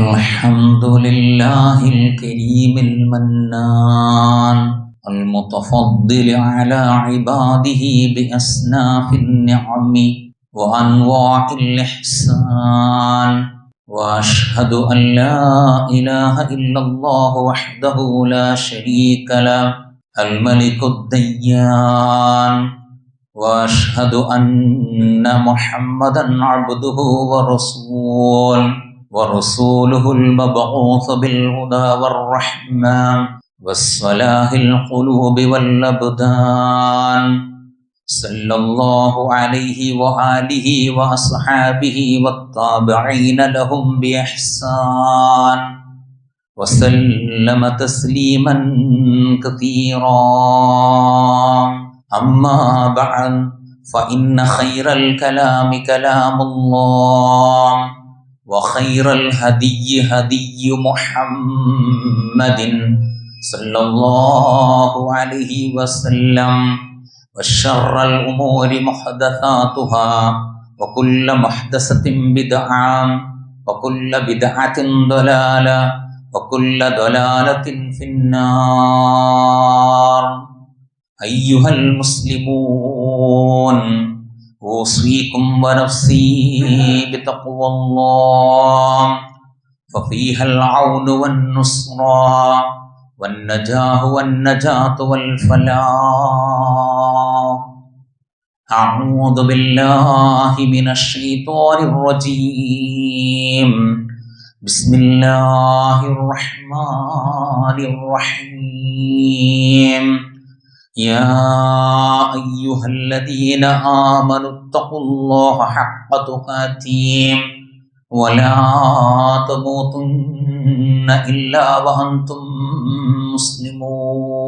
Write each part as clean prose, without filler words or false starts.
الحمد لله الكريم المنان المتفضل على عباده بأصناف النعم وأنواع الإحسان، وأشهد أن لا إله إلا الله وحده لا شريك له الملك الديان، وأشهد أن محمدا عبده ورسوله المبعوث بالهدى والرحمة والصلاح القلوب والأبدان، صلى الله عليه وآله وأصحابه والتابعين لهم بإحسان وسلم تسليما كثيرا. أما بعد، فإن خير الكلام كلام الله، وخير الهدي هدي محمد صلى الله عليه وسلم، وشر الأمور محدثاتها، وكل محدثة بدعة، وكل بدعة ضلالة، وكل ضلالة في النار. أيها المسلمون، أوصيكم ونفسي بتقوى الله، ففيها العون والنصرى والنجاة والفلاح. أعوذ بالله من الشيطان الرجيم. بسم الله الرحمن الرحيم. يا أيها الذين آمنوا اتقوا الله حق تقاته ولا تموتن إلا وأنتم മുസ്ലിമൂൻ.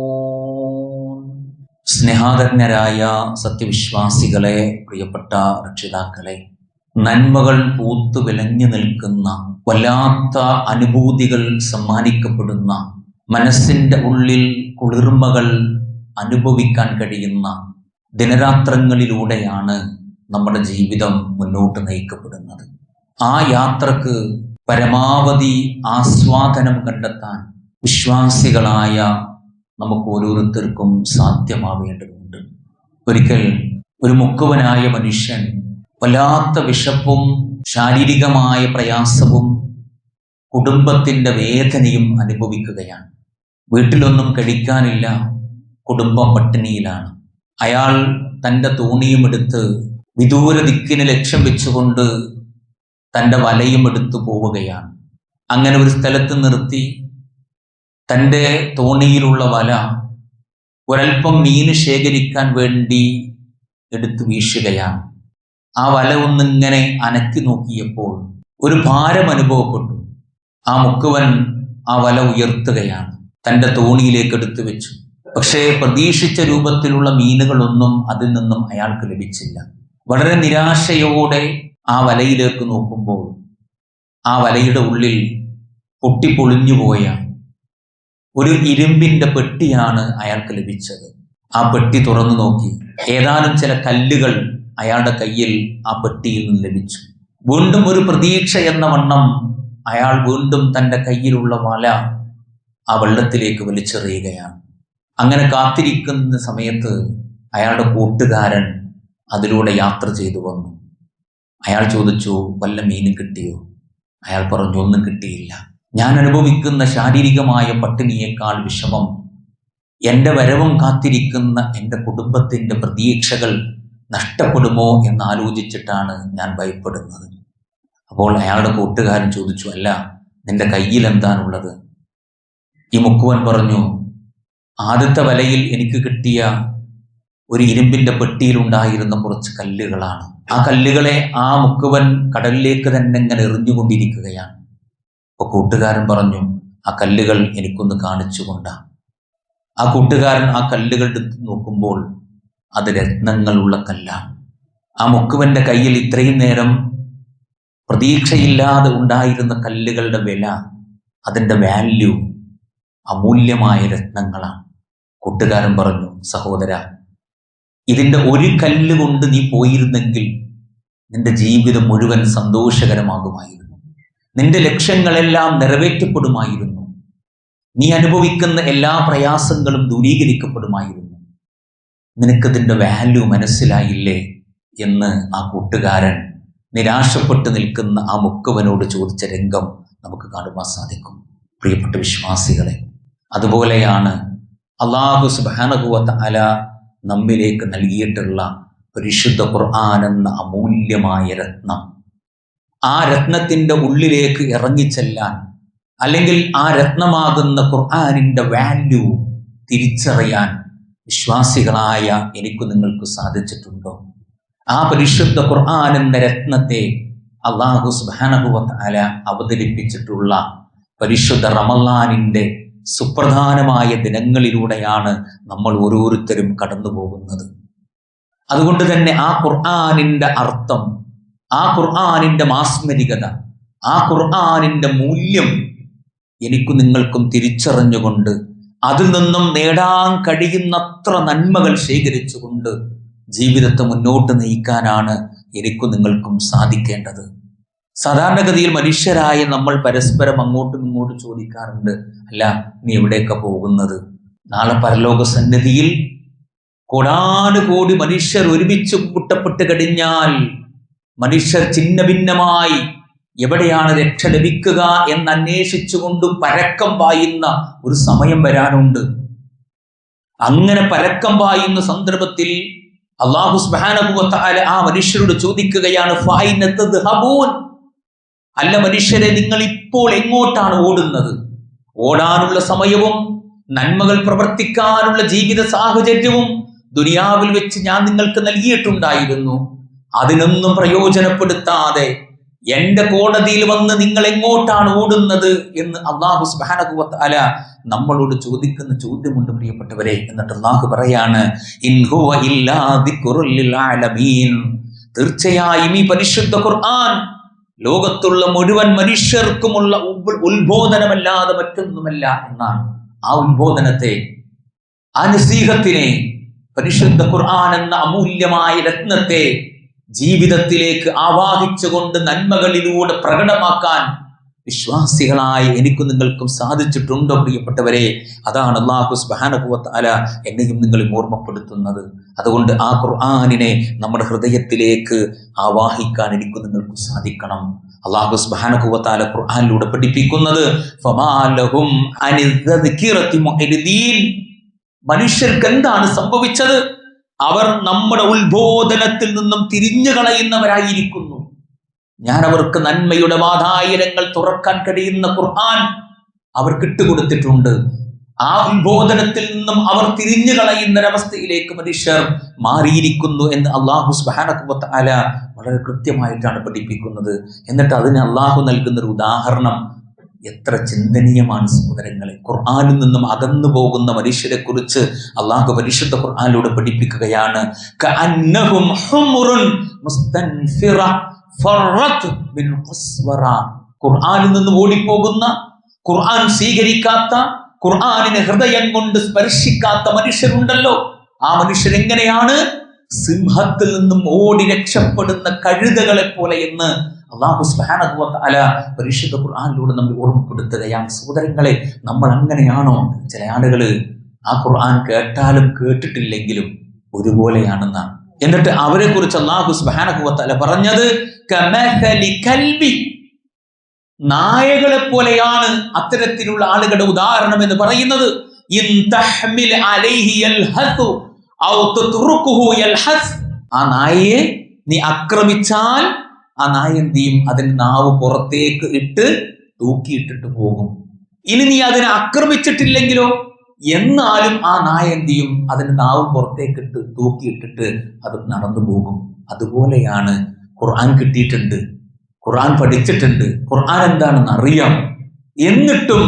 സ്നേഹാദരനരായ സത്യവിശ്വാസികളെ, പ്രിയപ്പെട്ട രക്ഷിതാക്കളെ, നന്മകൾ പൂത്തു വിളഞ്ഞു നിൽക്കുന്ന, വല്ലാത്ത അനുഭൂതികൾ സമ്മാനിക്കപ്പെടുന്ന, മനസ്സിൻ്റെ ഉള്ളിൽ കുളിർമകൾ അനുഭവിക്കാൻ കഴിയുന്ന ദിനരാത്രങ്ങളിലൂടെയാണ് നമ്മുടെ ജീവിതം മുന്നോട്ട് നയിക്കപ്പെടുന്നത്. ആ യാത്രക്ക് പരമാവധി ആസ്വാദനം കണ്ടെത്താൻ വിശ്വാസികളായ നമുക്ക് ഓരോരുത്തർക്കും സാധ്യമാവേണ്ടതുണ്ട്. ഒരിക്കൽ ഒരു മുക്കുവനായ മനുഷ്യൻ വല്ലാത്ത വിശപ്പും ശാരീരികമായ പ്രയാസവും കുടുംബത്തിൻ്റെ വേദനയും അനുഭവിക്കുകയാണ്. വീട്ടിലൊന്നും കഴിക്കാനില്ല, കുടുംബം പട്ടിണിയിലാണ്. അയാൾ തൻ്റെ തോണിയും എടുത്ത് വിദൂര ദിക്കിന് ലക്ഷ്യം വെച്ചുകൊണ്ട് തൻ്റെ വലയും എടുത്തു പോവുകയാണ്. അങ്ങനെ ഒരു സ്ഥലത്ത് നിർത്തി തൻ്റെ തോണിയിലുള്ള വല ഒരൽപ്പം മീന് ശേഖരിക്കാൻ വേണ്ടി എടുത്തു വീശുകയാണ്. ആ വല ഒന്നിങ്ങനെ അനക്കി നോക്കിയപ്പോൾ ഒരു ഭാരം അനുഭവപ്പെട്ടു. ആ മുക്കുവൻ ആ വല ഉയർത്തുകയാണ്, തൻ്റെ തോണിയിലേക്ക് എടുത്തു വെച്ചു. പക്ഷേ പ്രതീക്ഷിച്ച രൂപത്തിലുള്ള മീനുകളൊന്നും അതിൽ നിന്നും അയാൾക്ക് ലഭിച്ചില്ല. വളരെ നിരാശയോടെ ആ വലയിലേക്ക് നോക്കുമ്പോൾ ആ വലയുടെ ഉള്ളിൽ പൊട്ടിപ്പൊളിഞ്ഞുപോയ ഒരു ഇരുമ്പിൻ്റെ പെട്ടിയാണ് അയാൾക്ക് ലഭിച്ചത്. ആ പെട്ടി തുറന്നു നോക്കി, ഏതാനും ചില കല്ലുകൾ അയാളുടെ കയ്യിൽ ആ പെട്ടിയിൽ നിന്ന് ലഭിച്ചു. വീണ്ടും ഒരു പ്രതീക്ഷ എന്ന വണ്ണം അയാൾ വീണ്ടും തൻ്റെ കയ്യിലുള്ള വല ആ വെള്ളത്തിലേക്ക് വലിച്ചെറിയുകയാണ്. അങ്ങനെ കാത്തിരിക്കുന്ന സമയത്ത് അയാളുടെ കൂട്ടുകാരൻ അതിലൂടെ യാത്ര ചെയ്തു വന്നു. അയാൾ ചോദിച്ചു, വല്ല മീനും കിട്ടിയോ? അയാൾ പറഞ്ഞു, ഒന്നും കിട്ടിയില്ല. ഞാൻ അനുഭവിക്കുന്ന ശാരീരികമായ പട്ടിണിയേക്കാൾ വിഷമം എൻ്റെ വരവും കാത്തിരിക്കുന്ന എൻ്റെ കുടുംബത്തിൻ്റെ പ്രതീക്ഷകൾ നഷ്ടപ്പെടുമോ എന്നാലോചിച്ചിട്ടാണ് ഞാൻ ഭയപ്പെടുന്നത്. അപ്പോൾ അയാളുടെ കൂട്ടുകാരൻ ചോദിച്ചു, അല്ല, നിന്റെ കയ്യിൽ എന്താണുള്ളത്? ഈ മുക്കുവൻ പറഞ്ഞു, ആദ്യത്തെ വലയിൽ എനിക്ക് കിട്ടിയ ഒരു ഇരുമ്പിൻ്റെ പെട്ടിയിലുണ്ടായിരുന്ന കുറച്ച് കല്ലുകളാണ്. ആ കല്ലുകളെ ആ മുക്കുവൻ കടലിലേക്ക് തന്നെ ഇങ്ങനെ എറിഞ്ഞുകൊണ്ടിരിക്കുകയാണ്. അപ്പോൾ കൂട്ടുകാരൻ പറഞ്ഞു, ആ കല്ലുകൾ എനിക്കൊന്ന് കാണിച്ചുകൊണ്ടാ. ആ കൂട്ടുകാരൻ ആ കല്ലുകൾ എടുത്ത് നോക്കുമ്പോൾ അത് രത്നങ്ങളുള്ള കല്ലാണ്. ആ മുക്കുവൻ്റെ കയ്യിൽ ഇത്രയും നേരം പ്രതീക്ഷയില്ലാതെ ഉണ്ടായിരുന്ന കല്ലുകളുടെ വില, അതിൻ്റെ വാല്യൂ അമൂല്യമായ രത്നങ്ങളാണ്. കൂട്ടുകാരൻ പറഞ്ഞു, സഹോദര, ഇതിൻ്റെ ഒരു കല്ല് കൊണ്ട് നീ പോയിരുന്നെങ്കിൽ നിന്റെ ജീവിതം മുഴുവൻ സന്തോഷകരമാകുമായിരുന്നു. നിന്റെ ലക്ഷ്യങ്ങളെല്ലാം നിറവേറ്റപ്പെടുമായിരുന്നു. നീ അനുഭവിക്കുന്ന എല്ലാ പ്രയാസങ്ങളും ദൂരീകരിക്കപ്പെടുമായിരുന്നു. നിനക്കതിൻ്റെ വാല്യൂ മനസ്സിലായില്ലേ എന്ന് ആ കൂട്ടുകാരൻ നിരാശപ്പെട്ട് നിൽക്കുന്ന ആ മുക്കുവനോട് ചോദിച്ച രംഗം നമുക്ക് കാണുവാൻ സാധിക്കും. പ്രിയപ്പെട്ട വിശ്വാസികളെ, അതുപോലെയാണ് അല്ലാഹു സുബ്ഹാനഹു വ തആല നമ്മിലേക്ക് നൽകിയിട്ടുള്ള പരിശുദ്ധ ഖുർആൻ എന്ന അമൂല്യമായ രത്നം. ആ രത്നത്തിൻ്റെ ഉള്ളിലേക്ക് ഇറങ്ങിച്ചെല്ലാൻ, അല്ലെങ്കിൽ ആ രത്നമാകുന്ന ഖുർആനിൻ്റെ വാല്യൂ തിരിച്ചറിയാൻ വിശ്വാസികളായ എനിക്ക് നിങ്ങൾക്ക് സാധിച്ചിട്ടുണ്ടോ? ആ പരിശുദ്ധ ഖുർആൻ എന്ന രത്നത്തെ അല്ലാഹു സുബ്ഹാനഹു വ തആല അവതരിപ്പിച്ചിട്ടുള്ള പരിശുദ്ധ റമളാനിൻ്റെ സുപ്രധാനമായ ദിനങ്ങളിലൂടെയാണ് നമ്മൾ ഓരോരുത്തരും കടന്നു പോകുന്നത്. അതുകൊണ്ട് തന്നെ ആ ഖുർആനിൻ്റെ അർത്ഥം, ആ ഖുർആനിൻ്റെ മാസ്മരികത, ആ ഖുർആനിൻ്റെ മൂല്യം എനിക്കും നിങ്ങൾക്കും തിരിച്ചറിഞ്ഞുകൊണ്ട് അതിൽ നിന്നും നേടാൻ കഴിയുന്നത്ര നന്മകൾ ശേഖരിച്ചുകൊണ്ട് ജീവിതത്തെ മുന്നോട്ട് നയിക്കാനാണ് എനിക്കും നിങ്ങൾക്കും സാധിക്കേണ്ടത്. സാധാരണഗതിയിൽ മനുഷ്യരായ നമ്മൾ പരസ്പരം അങ്ങോട്ടും ഇങ്ങോട്ടും ചോദിക്കാറുണ്ട്, അല്ല നീ എവിടേക്കാ പോകുന്നത്? നാളെ പരലോക സന്നിധിയിൽ കോടാനുകോടി മനുഷ്യർ ഒരുമിച്ച് കൂട്ടപ്പെട്ട് കഴിഞ്ഞാൽ മനുഷ്യർ ഛിന്ന ഭിന്നമായി എവിടെയാണ് രക്ഷ ലഭിക്കുക എന്ന് അന്വേഷിച്ചുകൊണ്ടും പരക്കം പായുന്ന ഒരു സമയം വരാനുണ്ട്. അങ്ങനെ പരക്കം പായുന്ന സന്ദർഭത്തിൽ അല്ലാഹു സുബ്ഹാനഹു വ തആല ആ മനുഷ്യരോട് ചോദിക്കുകയാണ്, ഫൈന തദ്ഹബൂൻ, അല്ല മനുഷ്യരെ, നിങ്ങൾ ഇപ്പോൾ എങ്ങോട്ടാണ് ഓടുന്നത്? ഓടാനുള്ള സമയവും നന്മകൾ പ്രവർത്തിക്കാനുള്ള ജീവിത സാഹചര്യവും ദുനിയാവിൽ വെച്ച് ഞാൻ നിങ്ങൾക്ക് നൽകിയിട്ടുണ്ടായിരുന്നു. അതിനൊന്നും പ്രയോജനപ്പെടുത്താതെ എന്റെ കോടതിയിൽ വന്ന് നിങ്ങൾ എങ്ങോട്ടാണ് ഓടുന്നത് എന്ന് അല്ലാഹു സുബ്ഹാനഹു വ തആല നമ്മളോട് ചോദിക്കുന്ന ചോദ്യമുണ്ട് പ്രിയപ്പെട്ടവരെ. എന്നിട്ട് അല്ലാഹു പറയാണ്, ഇൻ ഹുവ ഇല്ലാ ദിക്റുൽ ലിൽ ആലമീൻ, തീർച്ചയായും ഈ പരിശുദ്ധ ഖുർആൻ ലോകത്തുള്ള മുഴുവൻ മനുഷ്യർക്കുമുള്ള ഉത്ബോധനമല്ലാതെ മറ്റൊന്നുമല്ല എന്നാണ്. ആ ഉത്ബോധനത്തെ, ആ നസീഹത്തിനെ, പരിശുദ്ധ ഖുർആൻ എന്ന അമൂല്യമായ രത്നത്തെ ജീവിതത്തിലേക്ക് ആവാഹിച്ചുകൊണ്ട് നന്മകളിലൂടെ പ്രകടമാക്കാൻ വിശ്വാസികളായി എനിക്കും നിങ്ങൾക്കും സാധിച്ചിട്ടുണ്ടോ പ്രിയപ്പെട്ടവരെ? അതാണ് അല്ലാഹു സുബ്ഹാനഹു വ തആല എന്നെയും നിങ്ങളെയും ഓർമ്മപ്പെടുത്തുന്നത്. അതുകൊണ്ട് ആ ഖുർആനിനെ നമ്മുടെ ഹൃദയത്തിലേക്ക് ആവാഹിക്കാൻ എനിക്കും നിങ്ങൾക്കും സാധിക്കണം. അല്ലാഹു സുബ്ഹാനഹു വ തആല ഖുർആനിലൂടെ പഠിപ്പിക്കുന്നത്, ഫമാ ലഹും അനിദ്ദിക്റതി മുഅ്രിദീൻ, മനുഷ്യർക്ക് എന്താണ് സംഭവിച്ചത്? അവർ നമ്മുടെ ഉത്ബോധനത്തിൽ നിന്നും തിരിഞ്ഞു കളയുന്നവരായിരിക്കുന്നു. ഞാൻ അവർക്ക് നന്മയുടെ വാതായനങ്ങൾ തുറക്കാൻ കഴിയുന്ന ഖുർആൻ അവർക്ക് ഇട്ടുകൊടുത്തിട്ടുണ്ട്. ആ ഉത്ബോധനത്തിൽ നിന്നും അവർ തിരിഞ്ഞു കളയുന്നൊരവസ്ഥയിലേക്ക് മനുഷ്യർ മാറിയിരിക്കുന്നു എന്ന് അല്ലാഹു സുബ്ഹാനഹു വ തആല വളരെ കൃത്യമായിട്ടാണ് പഠിപ്പിക്കുന്നത്. എന്നിട്ട് അതിന് അല്ലാഹു നൽകുന്നൊരു ഉദാഹരണം എത്ര ചിന്തനീയമാണ് സഹോദരങ്ങളെ. ഖുർആനിൽ നിന്നും അകന്നു പോകുന്ന മനുഷ്യരെ കുറിച്ച് അല്ലാഹു പരിശുദ്ധ ഖുർആനിലൂടെ പഠിപ്പിക്കുകയാണ്, കഅന്നഹും ഹുമുറുൻ മുസ്തൻഫിറ ഫറത് മിൻ ഖസ്വറ. ഖുർആനിൽ നിന്ന് ഓടിപ്പോകുന്ന, ഖുർആൻ സ്വീകരിക്കാത്ത, ഖുർആനിനെ ഹൃദയം കൊണ്ട് സ്പർശിക്കാത്ത മനുഷ്യരുണ്ടല്ലോ, ആ മനുഷ്യരെങ്ങനെയാണ്? സിംഹത്തിൽ നിന്നും ഓടി രക്ഷപ്പെടുന്ന കഴുതകളെ പോലെ എന്ന് അല്ലാഹു സുബ്ഹാനഹു വ തആല പരിശുദ്ധ ഖുർആനിലൂടെ നമ്മൾ ഓർമ്മപ്പെടുത്തുകയാണ്. സഹോദരങ്ങളെ, നമ്മൾ അങ്ങനെയാണോ? ചില ആളുകൾ ആ ഖുർആൻ കേട്ടാലും കേട്ടിട്ടില്ലെങ്കിലും ഒരുപോലെയാണെന്നാണ്. എന്നിട്ട് അവരെ കുറിച്ച് അല്ലാഹു സുബ്ഹാനഹു വ തആല പറഞ്ഞത്, കമസലി കൽബി, നായകളെ പോലെയാണ് അത്തരത്തിലുള്ള ആളുകളുടെ ഉദാഹരണം എന്ന് പറയുന്നത്. ഇൻ തഹ്മിൽ അലൈഹി യൽഹസു ഔ തത്റുകുഹു യൽഹസ്, ആ നായയെ നീ ആക്രമിച്ചാൽ ആ നായ എന്ത് ചെയ്യും? അതിന്റെ നാവ് പുറത്തേക്ക് ഇട്ട് തൂക്കിയിട്ടിട്ട് പോകും. ഇനി നീ അതിനെ ആക്രമിച്ചിട്ടില്ലെങ്കിലോ, എന്നാലും ആ നായ എന്ത് ചെയ്യും? അതിന്റെ നാവ് പുറത്തേക്ക് ഇട്ട് തൂക്കിയിട്ടിട്ട് അത് നടന്നു പോകും. അതുപോലെയാണ് ഖുർആൻ കിട്ടിയിട്ടുണ്ട്, ഖുർആൻ പഠിച്ചിട്ടുണ്ട്, ഖുർആൻ എന്താണെന്ന് അറിയാം, എന്നിട്ടും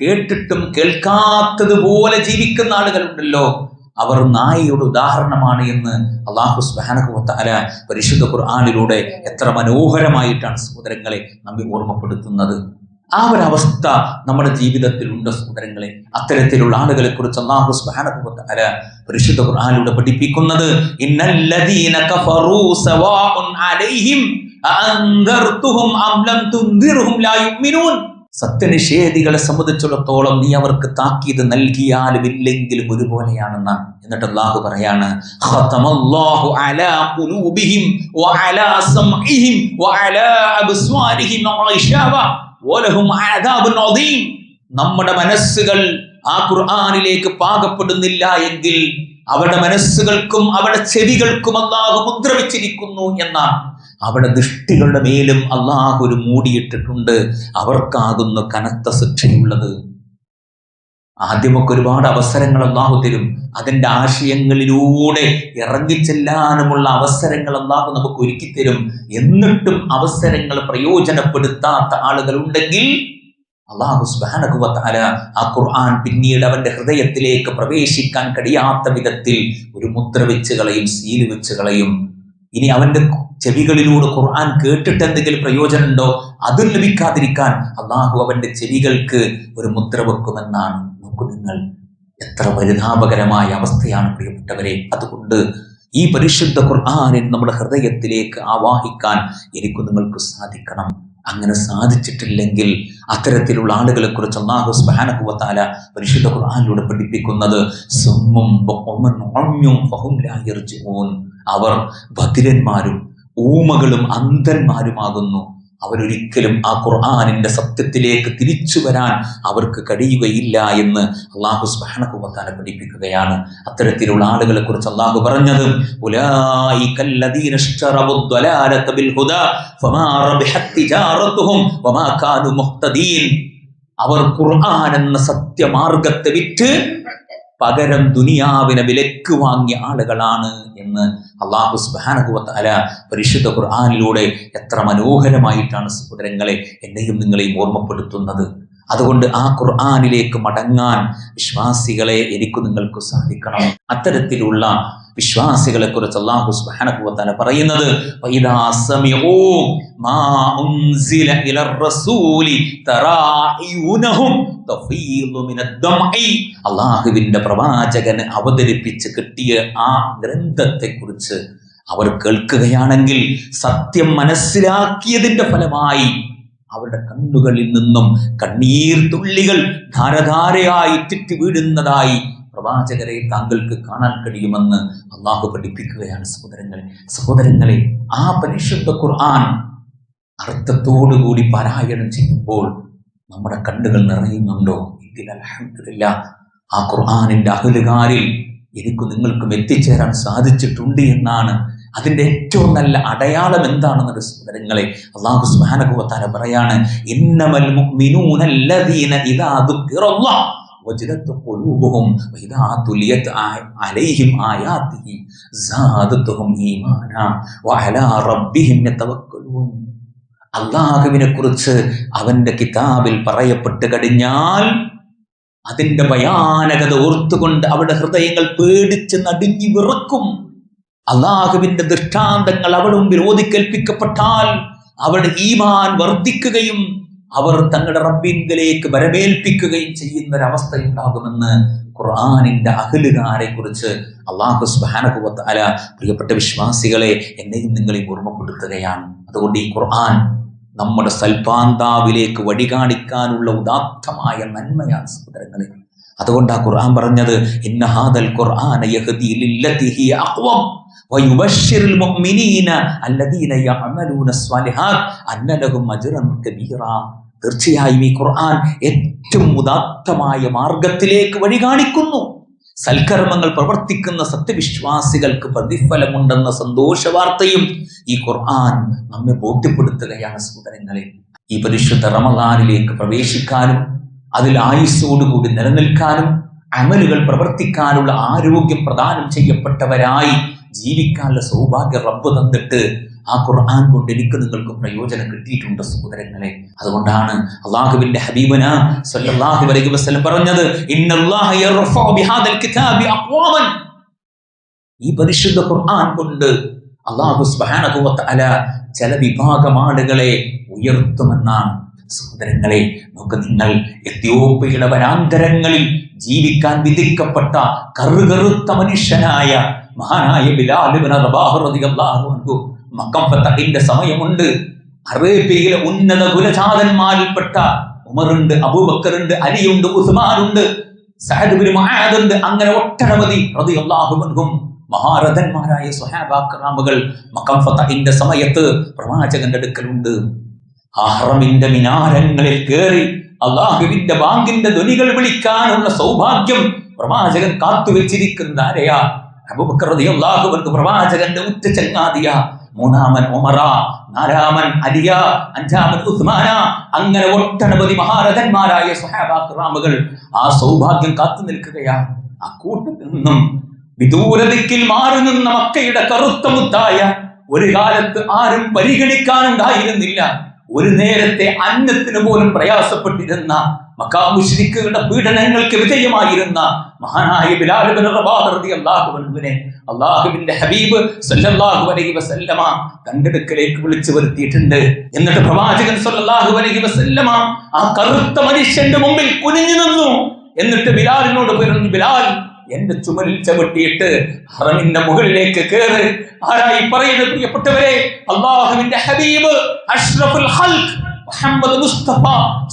കേട്ടിട്ടും കേൾക്കാത്തതുപോലെ ജീവിക്കുന്ന ആളുകളുണ്ടല്ലോ, അവർ നായയുടെ ഉദാഹരണമാണ് എന്ന് അല്ലാഹു സുബ്ഹാനഹു വ തആല പരിശുദ്ധ ഖുർആനിലൂടെ എത്ര മനോഹരമായിട്ടാണ് സഹോദരങ്ങളെ നമ്മെ ഓർമ്മപ്പെടുത്തുന്നത്. ആ ഒരവസ്ഥ നമ്മുടെ ജീവിതത്തിൽ ഉണ്ട് സഹോദരങ്ങളെ. അത്തരത്തിലുള്ള ആളുകളെ കുറിച്ച് അല്ലാഹു സുബ്ഹാനഹു വ തആല പരിശുദ്ധ ഖുർആനിലൂടെ പഠിപ്പിക്കുന്നത്, ഇന്നല്ലദീന കഫറൂ സവാഉൻ അലൈഹിം അഅൻദർതുഹും അം ലം തുൻദിർഹും ലാ യുഅ്മിനൂൻ. സത്യനിഷേധികളെ സംബന്ധിച്ചിടത്തോളം നീ അവർക്ക് താക്കീത് നൽകിയാലും ഇല്ലെങ്കിലും ഒരുപോലെയാണെന്നാണ്. എന്നിട്ട് അല്ലാഹു പറയാണ്, ഖതമല്ലാഹു അലാ ഖുലൂബിഹിം വഅലാ സമഇഹിം വഅലാ അബ്സ്വാരിഹിം ഗിശാവ വലഹും അദാബുൻ അദീം. നമ്മുടെ മനസ്സുകൾ ആ ഖുർആനിലേക്ക് പാകപ്പെടുന്നില്ല എങ്കിൽ അവരുടെ മനസ്സുകൾക്കും അവരുടെ ചെവികൾക്കും അല്ലാഹു മുദ്ര വെച്ചിരിക്കുന്നു എന്നാണ്. അവിടെ ദൃഷ്ടികളുടെ മേലും അല്ലാഹു ഒരു മൂടിയിട്ടിട്ടുണ്ട്. അവർക്കാകുന്നു കനത്ത ശിക്ഷയുള്ളത്. ആദ്യമൊക്കെ ഒരുപാട് അവസരങ്ങൾ അല്ലാഹു തരും. അതിൻ്റെ ആശയങ്ങളിലൂടെ ഇറങ്ങിച്ചെല്ലാനുമുള്ള അവസരങ്ങൾ അല്ലാഹു നമുക്ക് ഒരുക്കി തരും. എന്നിട്ടും അവസരങ്ങൾ പ്രയോജനപ്പെടുത്താത്ത ആളുകൾ ഉണ്ടെങ്കിൽ അല്ലാഹു സുബ്ഹാനഹു വ തആല ആ ഖുർആൻ പിന്നീട് അവന്റെ ഹൃദയത്തിലേക്ക് പ്രവേശിക്കാൻ കഴിയാത്ത വിധത്തിൽ ഒരു മുദ്ര വെച്ച് കളയും, സീല് വെച്ച് കളയും. ഇനി അവന്റെ ചെവികളിലൂടെ ഖുർആൻ കേട്ടിട്ട് എന്തെങ്കിലും പ്രയോജനമുണ്ടോ? അതും ലഭിക്കാതിരിക്കാൻ അല്ലാഹു അവന്റെ ചെവികൾക്ക് ഒരു മുദ്ര വെക്കുമെന്നാണ്. നോക്കൂ നിങ്ങൾ, എത്ര പരിതാപകരമായ അവസ്ഥയാണ് പ്രിയപ്പെട്ടവരെ. അതുകൊണ്ട് ഈ പരിശുദ്ധ ഖുർആനിനെ നമ്മുടെ ഹൃദയത്തിലേക്ക് ആവാഹിക്കാൻ എനിക്ക് നിങ്ങൾക്ക് സാധിക്കണം. അങ്ങനെ സാധിച്ചിട്ടില്ലെങ്കിൽ അത്തരത്തിലുള്ള ആളുകളെ കുറിച്ച് അല്ലാഹു സുബ്ഹാനഹു വ തആല പരിശുദ്ധ ഖുർആനിലൂടെ പഠിപ്പിക്കുന്നത് സുമ്മും ബുക്മുൻ ഉമ്യും ഫഹും ലാ യർജിഊൻ. അവർ ബധിരന്മാരും ഊമകളും അന്ധന്മാരുമാകുന്നു. അവരൊരിക്കലും ആ ഖുർആനിന്റെ സത്യത്തിലേക്ക് തിരിച്ചു വരാൻ അവർക്ക് കഴിയുകയില്ല എന്ന് അല്ലാഹു സുബ്ഹാനഹു വ തആല പഠിപ്പിക്കുകയാണ്. അത്തരത്തിലുള്ള ആളുകളെ കുറിച്ച് അല്ലാഹു പറഞ്ഞത്, ഉലൈകല്ലദീന ഇശ്തറവുദ്ദലാലത ബിൽഹുദാ ഫമാ റബിഹത് തിജാറതുഹും വമാ കാനൂ മുഹ്തദീൻ. അവർ ഖുർആൻ എന്ന സത്യമാർഗത്തെ വിറ്റ് പകരം ദുനിയാവിനെ വിലക്ക് വാങ്ങിയ ആളുകളാണ് എന്ന് അല്ലാഹു സുബ്ഹാനഹു വ തആല പരിശുദ്ധ ഖുർആനിലൂടെ എത്ര മനോഹരമായിട്ടാണ് സഹോദരങ്ങളെ എന്നെയും നിങ്ങളെയും ഓർമ്മപ്പെടുത്തുന്നത്. അതുകൊണ്ട് ആ ഖുർആനിലേക്ക് മടങ്ങാൻ വിശ്വാസികളെ എനിക്ക് നിങ്ങൾക്ക് സാധിക്കണം. അത്തരത്തിലുള്ള വിശ്വാസികളെ കുറിച്ച് അല്ലാഹു സുബ്ഹാനഹു വ തആല പറയുന്നത്, വഇദാ സമിഉ മാ ഉൻസില ഇലർ റസൂലി തറാഇയുനഹും തഫീദു മിനദ്ദംഇ. അല്ലാഹുവിന്റെ പ്രവാചകൻ അവതരിപ്പിച്ച് കിട്ടിയ ആ ഗ്രന്ഥത്തെ കുറിച്ച് അവർ കേൾക്കുകയാണെങ്കിൽ സത്യം മനസ്സിലാക്കിയതിന്റെ ഫലമായി അവരുടെ കണ്ണുകളിൽ നിന്നും കണ്ണീർ തുള്ളികൾ ധാരധാരയായി തെറ്റി വീഴുന്നതായി പ്രവാചകരെ താങ്കൾക്ക് കാണാൻ കഴിയുമെന്ന് അല്ലാഹു പഠിപ്പിക്കുകയാണ്. സഹോദരങ്ങളെ, ആ പരിശുദ്ധ ഖുർആൻ അർത്ഥത്തോടുകൂടി പാരായണം ചെയ്യുമ്പോൾ നമ്മുടെ കണ്ണുകൾ നിറയുന്നുണ്ടോ? ഇതിൽ അൽഹംദുലില്ലാഹ് ആ ഖുർആനിന്റെ അഹ്ലുകാരിൽ എനിക്കും നിങ്ങൾക്കും എത്തിച്ചേരാൻ സാധിച്ചിട്ടുണ്ട് എന്നാണ്. അതിന്റെ ഏറ്റവും നല്ല അടയാളം എന്താണെന്ന് സഹോദരങ്ങളെ അല്ലാഹു സുബ്ഹാനഹു വ തആല പറയാണ്, ഇന്നമൽ മുഅ്മിനൂന അല്ലദീന ഇദാ ദുക്കിറല്ലാഹ് വജലത് ഖുലൂബുഹും വഇദാ തുലിയത് അലൈഹിം ആയാതിഹി സാദതുഹും ഈമാനാ വഅലാ റബ്ബിഹിം യതവക്കലൂൻ. അല്ലാഹുവിനെ കുറിച്ച് അവന്റെ കിതാബിൽ പറയപ്പെട്ട് കഴിഞ്ഞാൽ അതിന്റെ ഭയാനകത ഓർത്തുകൊണ്ട് അവരുടെ ഹൃദയങ്ങൾ പേടിച്ച് നടുങ്ങി വിറക്കും. അല്ലാഹുവിന്റെ ദൃഷ്ടാന്തങ്ങൾ അവിടെ മുമ്പിൽ ഓതിക്കേൽപ്പിക്കപ്പെട്ടാൽ അവരുടെ ഈമാൻ വർദ്ധിക്കുകയും അവർ തങ്ങളുടെ റബ്ബിങ്കലേക്ക് വരവേൽപ്പിക്കുകയും ചെയ്യുന്ന ഒരവസ്ഥയുണ്ടാകുമെന്ന് ഖുർആനിന്റെ അഹ്ലുകാരെ കുറിച്ച് അല്ലാഹു സുബ്ഹാനഹു വ തആല പ്രിയപ്പെട്ട വിശ്വാസികളെ എന്നെയും നിങ്ങളെയും ഓർമ്മപ്പെടുത്തുകയാണ്. അതുകൊണ്ട് ഈ ഖുർആൻ നമ്മുടെ സൽപാന്താവിലേക്ക് വഴി കാണിക്കാനുള്ള ഉദാത്തമായ നന്മയാണ് സഹോദരങ്ങളെ. അതുകൊണ്ട് ആ ഖുർആൻ പറഞ്ഞത്, ഇന്ന ഹാദൽ ഖുർആന യഹ്ദി ലില്ലതി ഹിയ അഖ്വം വയുബശ്ശിറുൽ മുഅ്മിനീന അല്ലദീന യഅമലൂന സ്വാലിഹാത്ത് അന്ന ലഹും അജ്റൻ കബീറാ. തീർച്ചയായും ഈ ഖുർആൻ ഏറ്റവും ഉദാത്തമായ മാർഗത്തിലേക്ക് വഴി കാണിക്കുന്നു. സൽക്കർമ്മങ്ങൾ പ്രവർത്തിക്കുന്ന സത്യവിശ്വാസികൾക്ക് പ്രതിഫലമുണ്ടെന്ന സന്തോഷ വാർത്തയും ഈ ഖുർആൻ നമ്മെ ബോധ്യപ്പെടുത്തുകയാണ് സഹോദരങ്ങളെ. ഈ പരിശുദ്ധ റമളാനിലേക്ക് പ്രവേശിക്കാനും അതിൽ ആയുസ്സോടുകൂടി നിലനിൽക്കാനും അമലുകൾ പ്രവർത്തിക്കാനുള്ള ആരോഗ്യം പ്രദാനം ചെയ്യപ്പെട്ടവരായി ജീവിക്കാനുള്ള സൗഭാഗ്യ റബ്ബ് തന്നിട്ട് ആ ഖുർആൻ കൊണ്ട് എനിക്ക് നിങ്ങൾക്ക് പ്രയോജനം കിട്ടിയിട്ടുണ്ട് സഹോദരങ്ങളെ. അതുകൊണ്ടാണ് അല്ലാഹുവിന്റെ ഹബീബന സല്ലല്ലാഹു അലൈഹി വസല്ലം പറഞ്ഞത്, ഇന്നല്ലാഹ യർഫഉ ബിഹാദൽ കിതാബി അഖ്വാമൻ. ഈ പരിശുദ്ധ ഖുർആൻ കൊണ്ട് അല്ലാഹു സുബ്ഹാനഹു വ തആല ചില വിഭാഗം ആളുകളെ ഉയർത്തുമെന്നാണ്. സഹോദരങ്ങളെ, നോക്ക് നിങ്ങൾ, എത്യോപ്യയുടെ വനാന്തരങ്ങളിൽ ജീവിക്കാൻ വിധിക്കപ്പെട്ട കറുകറുത്ത മനുഷ്യനായ മഹാനായ ബിലാൽ ഇബ്നു റബാഹ് റളിയല്ലാഹു അൻഹു മക്കം ഫതഹിന്റെ സമയമുണ്ട്. അറേബ്യയിലെ ഉന്നത കുലജാതന്മാരിൽപ്പെട്ട ഉമറുണ്ട്, അബൂബക്കറുണ്ട്, അലിയുണ്ട്, ഉസ്മാനുണ്ട്, സഅദ് ഇബ്നു മുആദ് ഉണ്ട്. അങ്ങനെ ഒട്ടനവധി റളിയല്ലാഹു അൻഹും മഹാരഥന്മാരായ സ്വഹാബാക്രാമുകൾ മക്കം ഫതഹിന്റെ സമയത്ത് പ്രവാചകന്റെ അടുക്കലുണ്ട്. ആ ഹറമിന്റെ മിനാരങ്ങളിൽ കയറി അള്ളാഹുവിന്റെ ബാങ്കിന്റെ ധ്വനികൾ വിളിക്കാനുള്ള സൗഭാഗ്യം പ്രവാചകൻ കാത്തുവെച്ചിരിക്കുന്ന ആരെയാ? അബൂബക്കർ റളിയല്ലാഹു അൻഹു പ്രവാചകന്റെ ഉറ്റ ചങ്ങാതിയ. മൂന്നാമൻ ഉമറ, നാലാമൻ അലിയ, അഞ്ചാമൻ ഉസ്മാന. അങ്ങനെ ഒട്ടനവധി മഹാരഥന്മാരായ സ്വഹാബാക്രാമുകൾ ആ സൗഭാഗ്യം കാത്തു നിൽക്കുകയാ. ആ കൂട്ടത്തിൽ നിന്നും വിദൂരദിക്കിൽ മാറി നിന്ന മക്കയുടെ കറുത്ത മുത്തായ ഒരു കാലത്ത് ആരും പരിഗണിക്കാനുണ്ടായിരുന്നില്ല, ഒരു നേരത്തെ അന്നത്തിന് പോലും പ്രയാസപ്പെട്ടിരുന്ന മക്കാ മുശ്രിക്കുകളുടെ പീഡനങ്ങൾക്ക് വിധേയമായിരുന്ന മഹാനായ ബിലാൽ ഇബ്നു റബാഹ് റളിയല്ലാഹു അൻഹുവിനെ അല്ലാഹുവിന്റെ ഹബീബ് സല്ലല്ലാഹു അലൈഹി വസല്ലമ തന്റെ അടുക്കലേക്ക് വിളിച്ചു വരുത്തിയിട്ടുണ്ട്. എന്നിട്ട് പ്രവാചകൻ സല്ലല്ലാഹു അലൈഹി വസല്ലമ ആ കറുത്ത മനുഷ്യന്റെ മുമ്പിൽ കുനിഞ്ഞു നിന്നു. എന്നിട്ട് ബിലാലിനോട് പറഞ്ഞു, ബിലാൽ, എന്റെ ചുമലിൽ ചവിട്ടിയിട്ട് ഹറമിന്റെ മുകളിലേക്ക് കയറ്. ആരായി പറയുന്നത്? പ്രിയപ്പെട്ടവരെ, അല്ലാഹുവിന്റെ ഹബീബ് അഷ്റഫുൽ ഖൽഖ് മുഹമ്മദ് മുസ്തഫ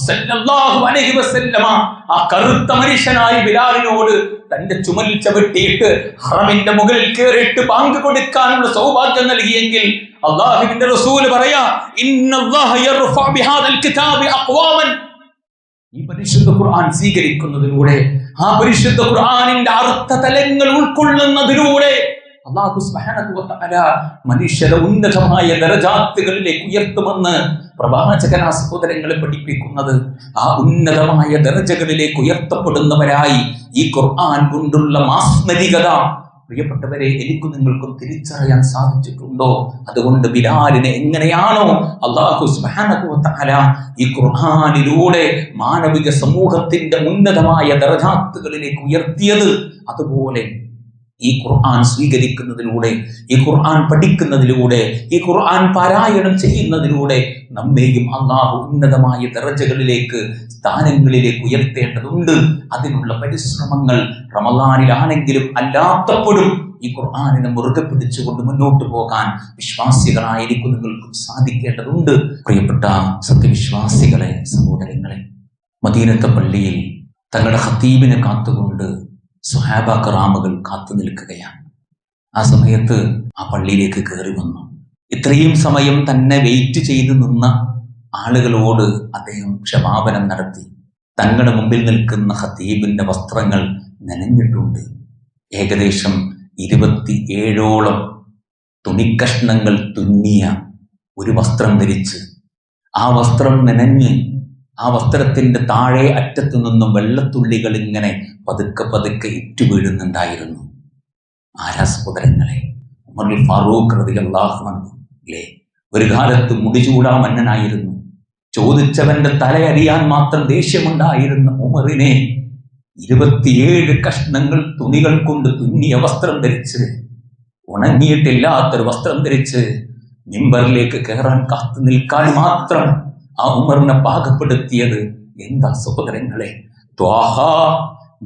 സല്ലല്ലാഹു അലൈഹി വസല്ലമ ആ കറുത്ത മനുഷ്യനായ ബിലാലിനോട് തന്റെ ചുമലിൽ ചവിട്ടിയിട്ട് ഹറമിന്റെ മുകളിൽ കയറിയിട്ട് ബാങ്ക് കൊടുക്കാനുള്ള സൗഭാഗ്യം നൽകിയെങ്കിൽ അല്ലാഹുവിന്റെ റസൂൽ പറയാ, ഇന്നല്ലാഹ യർഫഉ ബിഹാദൽ കിതാബി അഖ്വാമൻ. ഈ പരിശുദ്ധ ഖുർആൻ സ്വീകരിക്കുന്നതിലൂടെ, ആ പരിശുദ്ധ ഖുർആനിന്റെ അർത്ഥതലങ്ങൾ ഉൾക്കൊള്ളുന്നതിലൂടെ അല്ലാഹു സുബ്ഹാനഹു വ തആല മനുഷ്യരെ ഉന്നതമായ ദറജാത്തുകളിലേക്ക് ഉയർത്തുമെന്ന് പ്രവാചകൻ ആ സഹോദരങ്ങളെ പഠിപ്പിക്കുന്നത്. ആ ഉന്നതമായ ദറജകളിലേക്ക് ഉയർത്തപ്പെടുന്നവരായി ഈ ഖുർആൻ കൊണ്ടുള്ള മാസ്മരികത പ്രിയപ്പെട്ടവരെ എനിക്കും നിങ്ങൾക്കും തിരിച്ചറിയാൻ സാധിച്ചിട്ടുണ്ടോ? അതുകൊണ്ട് ബിലാലിനെ എങ്ങനെയാണോ അല്ലാഹു സുബ്ഹാനഹു വ തആല ഈ ഖുർആനിലൂടെ മാനവിക സമൂഹത്തിന്റെ ഉന്നതമായ ദറജാത്തുകളിലേക്ക് ഉയർത്തിയത്, അതുപോലെ ഈ ഖുർആൻ സ്വീകരിക്കുന്നതിലൂടെ, ഈ ഖുർആൻ പഠിക്കുന്നതിലൂടെ, ഈ ഖുർആൻ പാരായണം ചെയ്യുന്നതിലൂടെ നമ്മെയും അല്ലാഹു ഉന്നതമായ ദറജകളിലേക്ക്, സ്ഥാനങ്ങളിലേക്ക് ഉയർത്തേണ്ടതുണ്ട്. അതിനുള്ള പരിശ്രമങ്ങൾ റമളാനിലാണെങ്കിലും അല്ലാത്തപ്പോഴും ഈ ഖുർആനിനെ മുറുകെ പിടിച്ചുകൊണ്ട് മുന്നോട്ട് പോകാൻ വിശ്വാസികളായിരിക്കും നിങ്ങൾക്കും സാധിക്കേണ്ടതുണ്ട്. പ്രിയപ്പെട്ട സത്യവിശ്വാസികളെ, സഹോദരങ്ങളെ, മദീനത്തെ പള്ളിയിൽ തങ്ങളുടെ ഖതീബിനെ കാത്തുകൊണ്ട് സ്വഹാബാക്രാമുകൾ കാത്തു നിൽക്കുകയാണ്. ആ സമയത്ത് ആ പള്ളിയിലേക്ക് കയറി വന്നു. ഇത്രയും സമയം തന്നെ വെയിറ്റ് ചെയ്ത് നിന്ന ആളുകളോട് അദ്ദേഹം ക്ഷമാപനം നടത്തി. തങ്ങളുടെ മുമ്പിൽ നിൽക്കുന്ന ഖതീബിന്റെ വസ്ത്രങ്ങൾ നനഞ്ഞിട്ടുണ്ട്. ഏകദേശം 27ഓളം തുണിക്കഷ്ണങ്ങൾ തുന്നിയ ഒരു വസ്ത്രം ധരിച്ച്, ആ വസ്ത്രം നനഞ്ഞ് ആ വസ്ത്രത്തിന്റെ താഴെ അറ്റത്തു നിന്നും വെള്ളത്തുള്ളികൾ ഇങ്ങനെ പതുക്കെ പതുക്കെ ഇറ്റുവീഴുന്നുണ്ടായിരുന്നു. ആരാ സഹോദരങ്ങളെ? ഉമർ ഫാറൂഖ് റളിയല്ലാഹു അൻഹു അല്ലേ? ഒരു കാലത്ത് മുടിചൂടാ മന്നനായിരുന്നു. ചോദിച്ചവന്റെ തലയറിയാൻ മാത്രം ദേഷ്യമുണ്ടായിരുന്ന ഉമറിനെ 27 കഷ്ണങ്ങൾ തുണികൾ കൊണ്ട് തുന്നിയ വസ്ത്രം ധരിച്ച്, ഉണങ്ങിയിട്ടില്ലാത്തൊരു വസ്ത്രം ധരിച്ച് മിമ്പറിലേക്ക് കയറാൻ കാത്തു നിൽക്കാൻ മാത്രം ആ ഉമറിനെ പാകപ്പെടുത്തിയത് എന്താ സഹോദരങ്ങളെ? ത്വാഹാ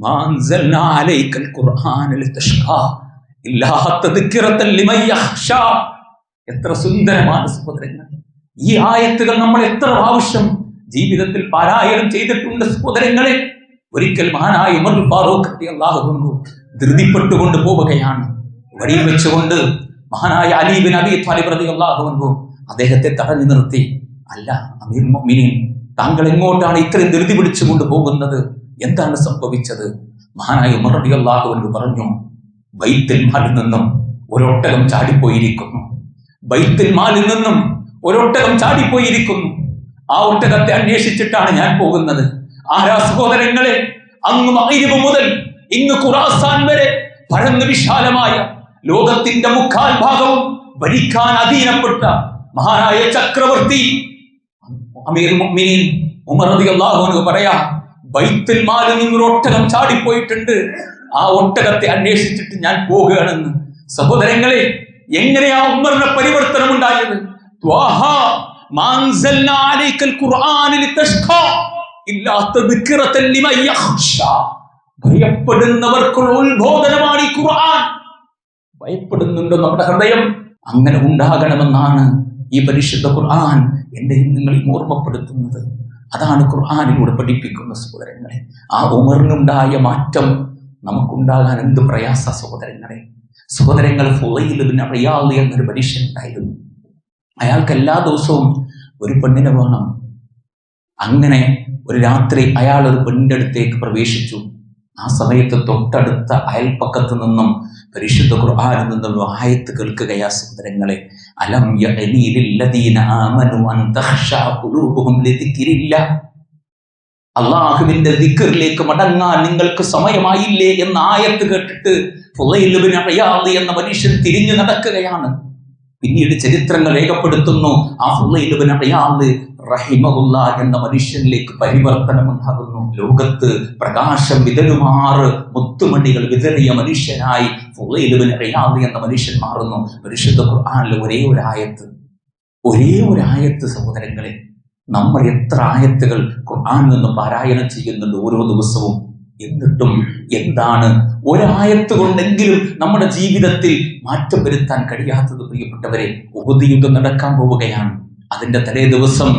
മാ അൻസൽനാ അലൈക്കൽ ഖുർആന ലിതഷ്ഖാ ഇല്ലാ തദ്കിറതൻ ലിമൻ യഖ്ശാ. എത്ര സുന്ദരമാണ് സഹോദരങ്ങൾ! ഈ ആയത്തുകൾ നമ്മൾ എത്ര പ്രാവശ്യം ജീവിതത്തിൽ പാരായണം ചെയ്തിട്ടുണ്ട് സഹോദരങ്ങളെ. ഒരിക്കൽ മഹാനായ ഉമർ ഫാറൂഖ് റളിയല്ലാഹു അൻഹു ധൃതിപ്പെട്ടുകൊണ്ട് പോവുകയാണ്. വഴിയിൽ വെച്ചുകൊണ്ട് മഹാനായ അലി ബിൻ അബി ത്വാലിബ് റളിയല്ലാഹു അൻഹു അദ്ദേഹത്തെ തടഞ്ഞു നിർത്തി. അല്ല അമീർ മുഅ്മിനീൻ, താങ്കൾ എങ്ങോട്ടാണ് ഇത്രയും ധൃതി പിടിച്ചുകൊണ്ട് പോകുന്നത്? എന്താണ് സംഭവിച്ചത്? മഹാനായ ഉമർ റളിയല്ലാഹു അൻഹു പറഞ്ഞു, ബൈത്തുൽ മാലിൽ നിന്നും ഒരൊട്ടകം ചാടിപ്പോയിരിക്കുന്നു. ബൈത്തുൽ മാലിൽ നിന്നും ഒരൊട്ടകം ചാടിപ്പോയിരിക്കുന്നു. ആ ഒട്ടകത്തെ അന്വേഷിച്ചിട്ടാണ് ഞാൻ പോകുന്നത്. ആരാ സഹോദരങ്ങളെ? അങ്ങ് മഗ്രിബ് മുതൽ ഇങ്ങ് ഖുറാസാൻ വരെ പരന്ന വിശാലമായ ലോകത്തിന്റെ മുക്കാൽ ഭാഗവും ഭരിക്കാൻ അധീനപ്പെട്ട മഹാനായ ചക്രവർത്തി അമീർ മുഅ്മിനീൻ ഉമർ റളിയല്ലാഹു അൻഹു പറയാ, ബൈത്തുൽ മാലിൽ നിന്ന് ഒട്ടകം ചാടിപ്പോയിട്ടുണ്ട്. ആ ഒട്ടകത്തെ അന്വേഷിച്ചിട്ട് ഞാൻ പോകുകയാണെന്ന്. സഹോദരങ്ങളെ, എങ്ങനെയാ ഉമറിന്റെ പരിവർത്തനം ഉണ്ടായത്? ത്വാഹാ മാ അൻസൽനാ അലൈക്കൽ ഖുർആന ലിതഷ്ഖാ ഇല്ലാ തദ്കിറതൻ ലിമൻ യഖ്ശാ. ഭയപ്പെടുന്നവർക്കുള്ള ഉത്ബോധനമാണ് ഈ ഖുർആൻ. ഭയപ്പെടുന്നുണ്ടോ നമ്മുടെ ഹൃദയം? അങ്ങനെ ഉണ്ടാകണമെന്നാണ് ഈ പരിശുദ്ധ ഖുർആൻ എന്നെയും നിങ്ങളെയും ഓർമ്മപ്പെടുത്തുന്നത്. അതാണ് ഖുർആനിലൂടെ പഠിപ്പിക്കുന്ന സഹോദരങ്ങളെ. ആ ഉമറിനുണ്ടായ മാറ്റം നമുക്കുണ്ടാകാൻ എന്ത് പ്രയാസ സഹോദരങ്ങളെ. ഫുളൈൽ ഇബ്നു ഇയാദ് എന്നൊരു മനുഷ്യനുണ്ടായിരുന്നു. അയാൾക്ക് എല്ലാ ദിവസവും ഒരു പെണ്ണിനെ വേണം. അങ്ങനെ ഒരു രാത്രി അയാൾ ഒരു പെണ്ണിൻ്റെ അടുത്തേക്ക് പ്രവേശിച്ചു. ആ സമയത്ത് തൊട്ടടുത്ത അയൽപ്പക്കത്ത് നിന്നും പരിശുദ്ധ ഖുർആനിൽ നിന്നും ആയത്ത് കേൾക്കുകയാ സഹോദരങ്ങളെ. അലം യഅനി ലില്ലദീന ആമനു അൻ തഖ്ശഅ ഖുലൂബുഹും ലിദിക്രില്ലാഹ്. അല്ലാഹുവിന്റെ ദിക്റിലേക്ക് മടങ്ങാൻ നിങ്ങൾക്ക് സമയമായില്ലേ എന്ന ആയത്ത് കേട്ടിട്ട് ഫുളൈൽ ഇബ്നു ഇയാദ് എന്ന മനുഷ്യൻ തിരിഞ്ഞു നടക്കുകയാണ്. പിന്നീട് ചരിത്രങ്ങൾ രേഖപ്പെടുത്തുന്നു, ആ ഫുളൈൽ ഇബ്നു ഇയാദ് റഹിമഹുല്ലാഹ് എന്ന മനുഷ്യനിലേക്ക് പരിവർത്തനം ഉണ്ടാകുന്നു. ലോകത്ത് പ്രകാശം വിതരുമാറ് മുത്തുമണികൾ വിതറിയ മനുഷ്യനായി ഫുളൈൽ ഇബ്നു ഇയാദ് എന്ന മനുഷ്യൻ മാറുന്നു. പരിശുദ്ധ ഖുർആനിലെ ഒരേ ഒരു ആയത്ത് സഹോദരങ്ങളെ. നമ്മൾ എത്ര ആയത്തുകൾ ഖുർആനിൽ നിന്ന് പാരായണം ചെയ്യുന്നുണ്ട് ഓരോ ദിവസവും. എന്നിട്ടും എന്താണ് ഒരായത്ത് കൊണ്ടെങ്കിലും നമ്മുടെ ജീവിതത്തിൽ മാറ്റം വരുത്താൻ കഴിയാത്തത്? പ്രിയപ്പെട്ടവരെ, ഉഹുദ് യുദ്ധം നടക്കാൻ പോവുകയാണ്. അതിന്റെ തലേ ദിവസം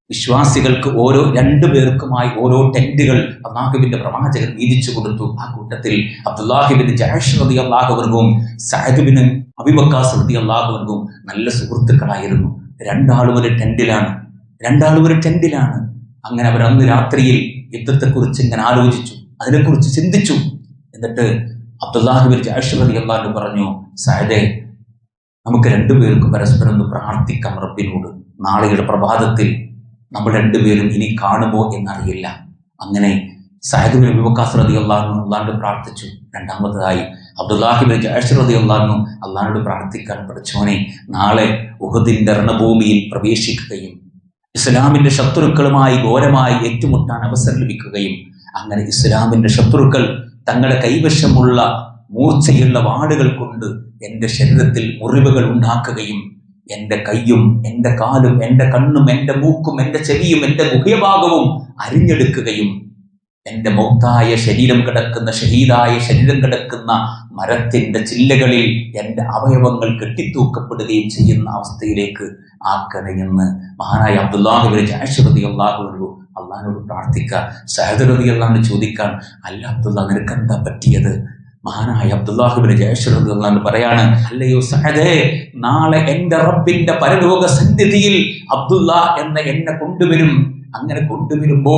വിശ്വാസികൾക്ക് ഓരോ 2 പേർക്കുമായി ഓരോ ടെന്റുകൾ അല്ലാഹുവിന്റെ പ്രവാചകൻ വീതിച്ചു കൊടുത്തു. ആ കൂട്ടത്തിൽ അബ്ദുല്ലാഹി ഇബ്നു ജഅ്ഷ് റളിയല്ലാഹു അൻഹുവും സഅദ് ഇബ്നു അബീ വഖാസ് റളിയല്ലാഹു അൻഹുവും നല്ല സുഹൃത്തുക്കളായിരുന്നു. രണ്ടാളും ഒരു ടെന്റിലാണ്. അങ്ങനെ അവർ അന്ന് രാത്രിയിൽ യുദ്ധത്തെക്കുറിച്ച് ഇങ്ങനെ ആലോചിച്ചു, അതിനെക്കുറിച്ച് ചിന്തിച്ചു. എന്നിട്ട് അബ്ദുല്ലാഹി ഇബ്നു ജഅ്ഷ് റളിയല്ലാഹു അൻഹു പറഞ്ഞു, സഅദേ, നമുക്ക് 2 പേർക്കും പരസ്പരം ഒന്ന് പ്രാർത്ഥിക്കാം റബ്ബിനോട്. നാളെയുടെ പ്രഭാതത്തിൽ നമ്മൾ 2 പേരും ഇനി കാണുമോ എന്നറിയില്ല. അങ്ങനെ സഅദ് ഇബ്നു അബീ വഖാസ് റളിയല്ലാഹു അൻഹു അല്ലാഹുവോട് പ്രാർത്ഥിച്ചു. രണ്ടാമതായി അബ്ദുല്ലാഹി ഇബ്നു ജഅ്ഷ് റളിയല്ലാഹു അൻഹു അല്ലാഹുവോട് പ്രാർത്ഥിക്കാൻ, പഠിച്ചോനെ, നാളെ ഉഹുദിന്റെ രണഭൂമിയിൽ പ്രവേശിക്കുകയും ഇസ്ലാമിന്റെ ശത്രുക്കളുമായി ഘോരമായി ഏറ്റുമുട്ടാൻ അവസരം ലഭിക്കുകയും അങ്ങനെ ഇസ്ലാമിന്റെ ശത്രുക്കൾ തങ്ങളുടെ കൈവശമുള്ള മൂർച്ചയുള്ള വാളുകൾ കൊണ്ട് എൻ്റെ ശരീരത്തിൽ മുറിവുകൾ ഉണ്ടാക്കുകയും എൻ്റെ കൈയും എൻ്റെ കാലും എൻ്റെ കണ്ണും എൻ്റെ മൂക്കും എൻ്റെ ചെവിയും എൻ്റെ ഗുഹ്യഭാഗവും അരിഞ്ഞെടുക്കുകയും എൻ്റെ മൗത്തായ ശരീരം കിടക്കുന്ന ഷഹീദായ ശരീരം കിടക്കുന്ന മരത്തിൻ്റെ ചില്ലകളിൽ എൻ്റെ അവയവങ്ങൾ കെട്ടിത്തൂക്കപ്പെടുകയും ചെയ്യുന്ന അവസ്ഥയിലേക്ക് ആക്കണമെന്ന് മഹാനായ അബ്ദുല്ലാഹി ഇബ്നു ജഅ്ഷ് റളിയല്ലാഹു അൻഹു അള്ളാഹിനോട് പ്രാർത്ഥിക്കുക. സഅദ് റളിയല്ലാഹു അൻഹു ചോദിക്കാൻ, അല്ല അബ്ദുല്ലാ, നിനക്ക് എന്താ പറ്റിയത്? മഹാനായ അബ്ദുല്ലാഹി ഇബ്നു ജഅ്ഷ് റളിയല്ലാഹു അൻഹു പറയാണ്, അല്ലയോ സഅദേ, നാളെ എൻ്റെ റബ്ബിന്റെ പരലോക സന്നിധിയിൽ അബ്ദുല്ലാ എന്ന എന്നെ കൊണ്ടുവരും. അങ്ങനെ കൊണ്ടുവരുമ്പോ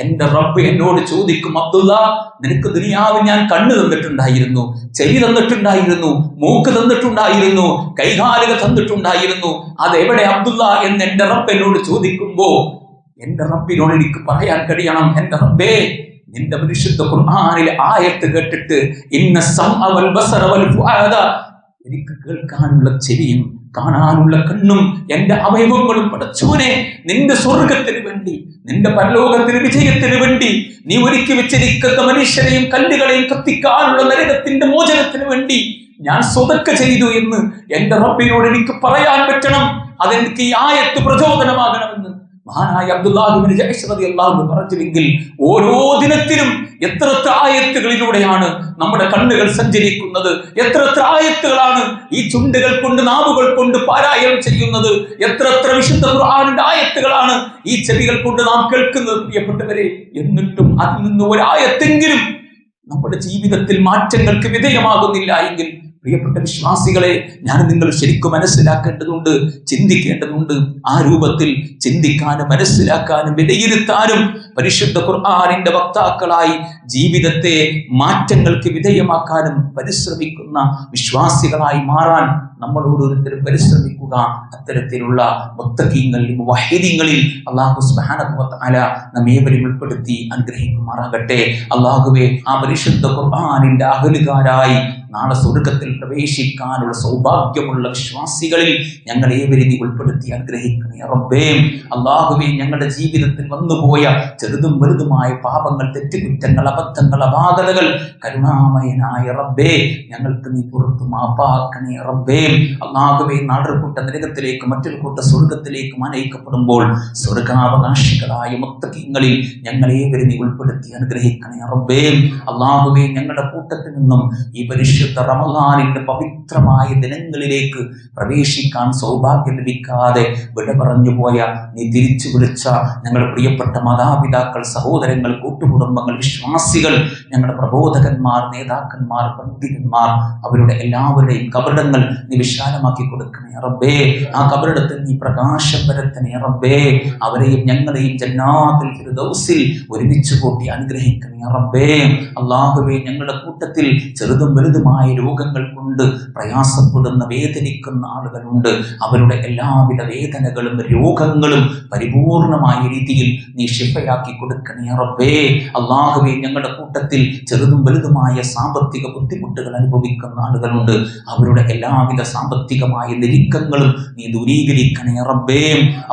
എൻ്റെ റബ്ബ് എന്നോട് ചോദിക്കും, അബ്ദുല്ലാ, നിനക്ക് ദുനിയാവ് ഞാൻ കണ്ണ് തന്നിട്ടുണ്ടായിരുന്നു, ചെവി തന്നിട്ടുണ്ടായിരുന്നു, മൂക്ക് തന്നിട്ടുണ്ടായിരുന്നു, കൈകാലുകൾ തന്നിട്ടുണ്ടായിരുന്നു, അതെവിടെ അബ്ദുല്ലാ എന്ന് എൻ്റെ റബ്ബ് എന്നോട് ചോദിക്കുമ്പോ എൻ്റെ റബ്ബിനോട് എനിക്ക് പറയാൻ കഴിയണം, എൻ്റെ റബ്ബേ, നിന്റെ പരിശുദ്ധ ഖുർആനിലെ ആയത്ത് കേട്ടിട്ട് ഇന്ന സമഅ വൽ ബസറ വൽ ഫുആദ, എനിക്ക് കേൾക്കാനുള്ള ചെവിയും കാണാനുള്ള കണ്ണും എൻ്റെ അവയവങ്ങളും പടച്ചോനെ നിന്റെ സ്വർഗത്തിന് വേണ്ടി, നിന്റെ പരലോകത്തിന് വിജയത്തിന് വേണ്ടി നീ ഒരുക്കി വെച്ചിരിക്കുന്ന മനുഷ്യരെയും കല്ലുകളെയും കത്തിക്കാനുള്ള നരകത്തിന്റെ മോചനത്തിന് വേണ്ടി ഞാൻ സ്വതക്ക ചെയ്തു എന്ന് എൻ്റെ റബ്ബിനോട് എനിക്ക് പറയാൻ പറ്റണം. അതെനിക്ക് ഈ ആയത്ത് പ്രചോദനമാകണമെന്ന് മഹാനായ അബ്ദുല്ലാഹി ഇബ്നു ജഅ്ഷ് റളിയല്ലാഹു അൻഹു പറഞ്ഞെങ്കിൽ ഓരോ ദിനത്തിലും എത്ര ആയത്തുകളിലൂടെയാണ് നമ്മുടെ കണ്ണുകൾ സഞ്ചരിക്കുന്നത്, എത്ര ആയത്തുകളാണ് ഈ ചുണ്ടുകൾ കൊണ്ട് നാവുകൾ കൊണ്ട് പാരായണം ചെയ്യുന്നത്, എത്ര വിശുദ്ധ ഖുർആനിന്റെ ആയത്തുകളാണ് ഈ ചെവികൾ കൊണ്ട് നാം കേൾക്കുന്നത്. പ്രിയപ്പെട്ടവരെ, എന്നിട്ടും അതിൽ നിന്ന് ഒരായത്തെങ്കിലും നമ്മുടെ ജീവിതത്തിൽ മാറ്റങ്ങൾക്ക് വിധേയമാകുന്നില്ല എങ്കിൽ പ്രിയപ്പെട്ട വിശ്വാസികളെ, ഞാൻ നിങ്ങൾ ശരിക്കും മനസ്സിലാക്കേണ്ടതുണ്ട്, ചിന്തിക്കേണ്ടതുണ്ട്. ആ രൂപത്തിൽ ചിന്തിക്കാനും മനസ്സിലാക്കാനും വിലയിരുത്താനും പരിശുദ്ധ ഖുർആനിന്റെ വക്താക്കളായി ജീവിതത്തെ മാറ്റങ്ങൾക്ക് വിധേയമാക്കാനും പരിശ്രമിക്കുന്ന വിശ്വാസികളായി മാറാൻ നമ്മൾ ഓരോരുത്തരും പരിശ്രമിക്കുക. അത്തരത്തിലുള്ള മുത്തഖീങ്ങളിൽ മുവഹിദീങ്ങളിൽ അല്ലാഹു സുബ്ഹാനഹു വ തആല നമ്മേവരെയും ഉൾപ്പെടുത്തി അനുഗ്രഹിക്കുമാറാകട്ടെ. അല്ലാഹുവേ, ആ പരിശുദ്ധ ഖുർആനിന്റെ അഹലുകാരായി നാളെ സ്വർഗത്തിൽ പ്രവേശിക്കാനുള്ള സൗഭാഗ്യമുള്ള വിശ്വാസികളിൽ ഞങ്ങളേവരെയും ഉൾപ്പെടുത്തി അനുഗ്രഹിക്കണേ റബ്ബേ. അല്ലാഹുവേ, ഞങ്ങളുടെ ജീവിതത്തിൽ വന്നുപോയ ചെറുതും വലുതുമായ പാപങ്ങൾ, തെറ്റുകുറ്റങ്ങൾ, അബദ്ധങ്ങൾ, അപാകതകൾ കരുണാമയനായ റബ്ബേ ഞങ്ങൾക്ക് നീ പുറത്തു മാപ്പാക്കണേ റബ്ബേ. അല്ലാഹുവേ, നാളൊരു കൂട്ട നരകത്തിലേക്ക് മറ്റൊരു കൂട്ട സ്വർഗത്തിലേക്കും അനയിക്കപ്പെടുമ്പോൾ സ്വർഗാവകാശികളായ മുത്തഖീങ്ങളിൽ ഞങ്ങളേവരും നീ ഉൾപ്പെടുത്തി അനുഗ്രഹിക്കണേ റബ്ബേ. അല്ലാഹുവേ, ഞങ്ങളുടെ കൂട്ടത്തിൽ നിന്നും ഈ പരിശുദ്ധ റമളാനിന്റെ പവിത്രമായ ദിനങ്ങളിലേക്ക് പ്രവേശിക്കാൻ സൗഭാഗ്യം ലഭിക്കാതെ വിട പറഞ്ഞു പോയ, നീ തിരിച്ചു വിളിച്ച ഞങ്ങളുടെ പ്രിയപ്പെട്ട മാതാപിതാക്കൾ, സഹോദരങ്ങൾ, കൂട്ടുകുടുംബങ്ങൾ, വിശ്വാസികൾ, ഞങ്ങളുടെ പ്രബോധകന്മാർ, നേതാക്കന്മാർ, പണ്ഡിതന്മാർ, അവരുടെ എല്ലാവരുടെയും കബറിടങ്ങൾ നീ വിശാലമാക്കി കൊടുക്കണേ റബ്ബേ. ആ കബറിടത്തിൽ നീ പ്രകാശം പരത്തണേ റബ്ബേ. അവരെയും ഞങ്ങളെയും ജന്നാത്തുൽ ഫിർദൗസിൽ ഒരുമിച്ച് കൂട്ടി അനുഗ്രഹിക്കണേ റബ്ബേ. അല്ലാഹുവേ, ഞങ്ങളുടെ കൂട്ടത്തിൽ ചെറുതും വലുതുമായ രോഗങ്ങൾ കൊണ്ട് പ്രയാസപ്പെടുന്ന, വേദനിക്കുന്ന ആളുകളുണ്ട്. അവരുടെ എല്ലാവിധ വേദനകളും രോഗങ്ങളും പരിപൂർണമായ രീതിയിൽ നീ ശിഫയാക്കി കൊടുക്കണേ റബ്ബേ. അല്ലാഹുവേ, ഞങ്ങളുടെ കൂട്ടത്തിൽ ചെറുതും വലുതുമായ സാമ്പത്തിക ബുദ്ധിമുട്ടുകൾ അനുഭവിക്കുന്ന ആളുകളുണ്ട്. അവരുടെ എല്ലാവിധ സാമ്പത്തികമായ ഞെരുക്കങ്ങളും നീ ദൂരീകരിക്കണേ റബ്ബേ.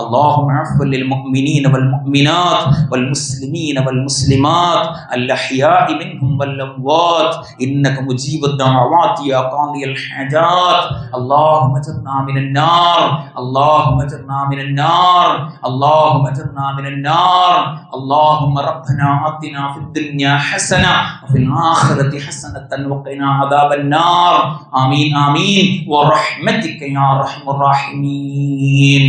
അല്ലാഹുമ്മ അഫ്വ ലിൽ മുഅ്മിനീന വൽ മുഅ്മിനാത്ത് വൽ മുസ്ലിമീന വൽ മുസ്ലിമാത്ത് അൽ അഹ്യാഇ മിൻഹും വൽ അംവാത്ത് ഇന്നക മുജീബുദ് ദഅവാതി യാ ഖാദിയൽ ഹാജാത്ത്. അല്ലാഹുമ്മ അജ്ർനാ മിനൻ നാർ, അല്ലാഹുമ്മ അജ്ർനാ മിനൻ നാർ, അല്ലാഹുമ്മ അജ്ർനാ മിനൻ നാർ. അല്ലാഹുമ്മ റബ്ബനാ ആതിനാ ഫിദ് ദുനിയാ ഹസന വഫിൽ ആഖിറതി ഹസനതൻ വഖിനാ അദാബൻ നാർ. ആമീൻ ആമീൻ വറഹ്മതിക യാ അർഹമർ റഹീമീൻ.